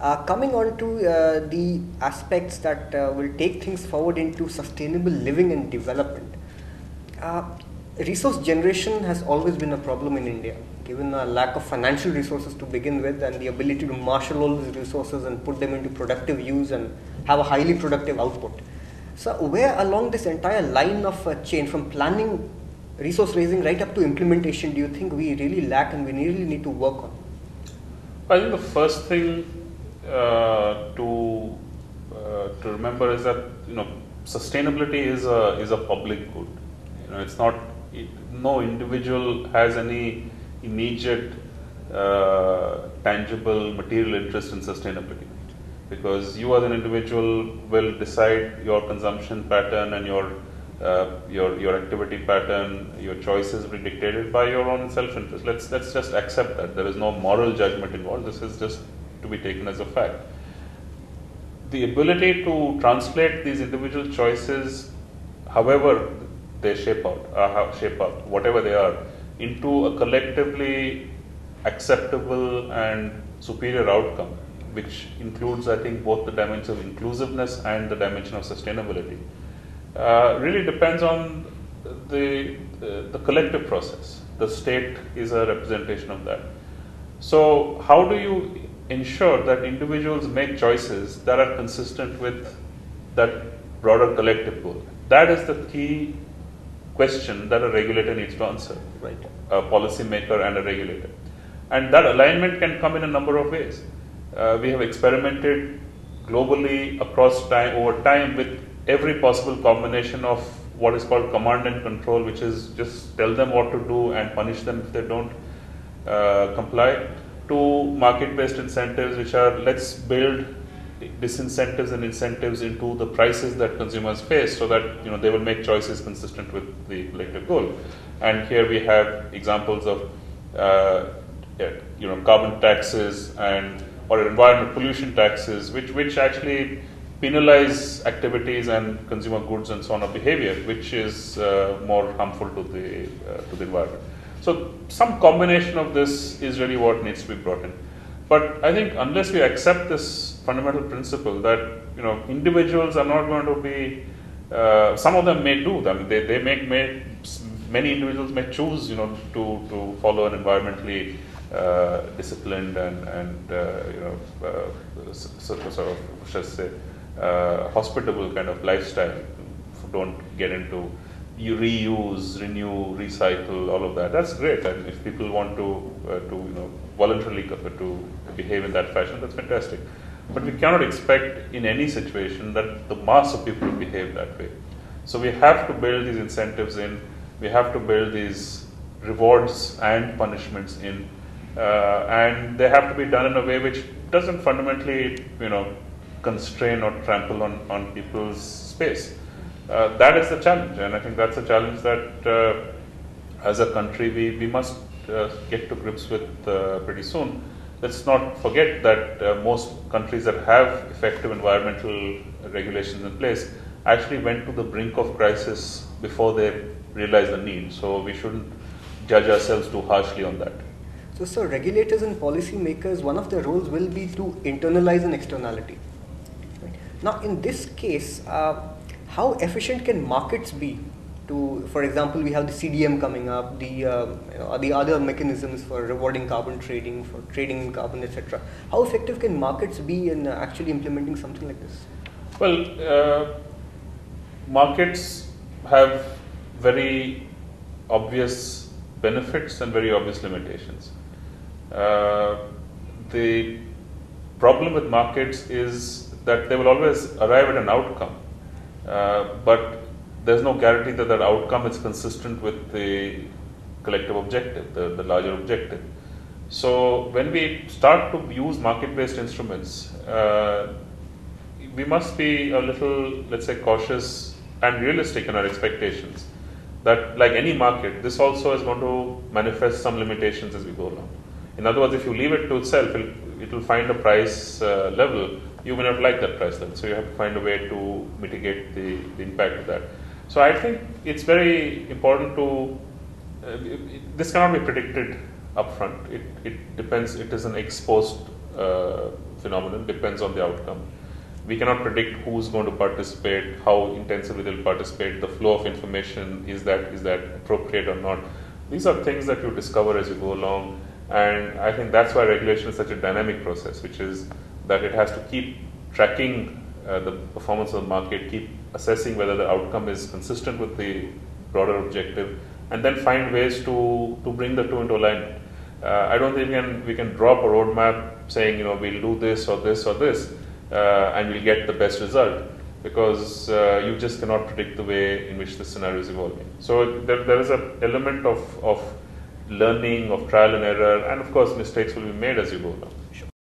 Coming on to the aspects that will take things forward into sustainable living and development. Uh, Resource generation has always been a problem in India, given a lack of financial resources to begin with and the ability to marshal all these resources and put them into productive use and have a highly productive output. So, where along this entire line of chain, from planning, resource raising, right up to implementation, do you think we really lack and we really need to work on? I think the first thing to remember is that sustainability is a public good. It's not no individual has any immediate tangible material interest in sustainability, because you as an individual will decide your consumption pattern and your activity pattern, your choices will be dictated by your own self-interest. Let's just accept that there is no moral judgment involved. This is just to be taken as a fact. The ability to translate these individual choices, however they shape up, whatever they are, into a collectively acceptable and superior outcome, which includes, I think, both the dimension of inclusiveness and the dimension of sustainability, really depends on the collective process. The state is a representation of that. So, how do you ensure that individuals make choices that are consistent with that broader collective goal? That is the key question that a regulator needs to answer, right? A policymaker and a regulator. And that alignment can come in a number of ways. We have experimented globally over time with every possible combination of what is called command and control, which is just tell them what to do and punish them if they don't comply, to market-based incentives, which are let's build disincentives and incentives into the prices that consumers face, so that they will make choices consistent with the collective goal. And here we have examples of carbon taxes or environment pollution taxes, which actually penalize activities and consumer goods and so on of behavior, which is more harmful to the environment. So some combination of this is really what needs to be brought in. But I think unless we accept this fundamental principle that individuals are not going to be, some of them may do. I mean, many individuals may choose to follow an environmentally disciplined and sort of should I say hospitable kind of lifestyle. Don't get into reuse, renew, recycle, all of that. That's great. And if people want to voluntarily to behave in that fashion, that's fantastic. But we cannot expect in any situation that the mass of people will behave that way. So we have to build these incentives in. We have to build these rewards and punishments in, and they have to be done in a way which doesn't fundamentally, constrain or trample on people's space. That is the challenge, and I think that's a challenge that, as a country, we must get to grips with pretty soon. Let's not forget that most countries that have effective environmental regulations in place actually went to the brink of crisis before they realized the need. So we shouldn't judge ourselves too harshly on that. So, sir, regulators and policymakers, one of their roles will be to internalize an externality. Right? Now, in this case, how efficient can markets be to, for example, we have the CDM coming up, the other mechanisms for rewarding carbon trading, for trading in carbon, etc. How effective can markets be in actually implementing something like this? Well, markets have very obvious benefits and very obvious limitations. The problem with markets is that they will always arrive at an outcome, but there's no guarantee that that outcome is consistent with the collective objective, the larger objective. So when we start to use market-based instruments, we must be a little, let's say, cautious and realistic in our expectations. That, like any market, this also is going to manifest some limitations as we go along. In other words, if you leave it to itself, it will find a price level. You may not like that price level, so you have to find a way to mitigate the impact of that. So I think it's very important to, this cannot be predicted upfront. It depends, it is an ex post phenomenon, depends on the outcome. We cannot predict who's going to participate, how intensively they'll participate, the flow of information, is that appropriate or not. These are things that you discover as you go along, and I think that's why regulation is such a dynamic process, which is that it has to keep tracking the performance of the market, keep assessing whether the outcome is consistent with the broader objective, and then find ways to bring the two into alignment. I don't think we can drop a roadmap saying, we'll do this or this or this, and we'll get the best result, because you just cannot predict the way in which the scenario is evolving. So there is an element of learning, of trial and error, and of course mistakes will be made as you go along.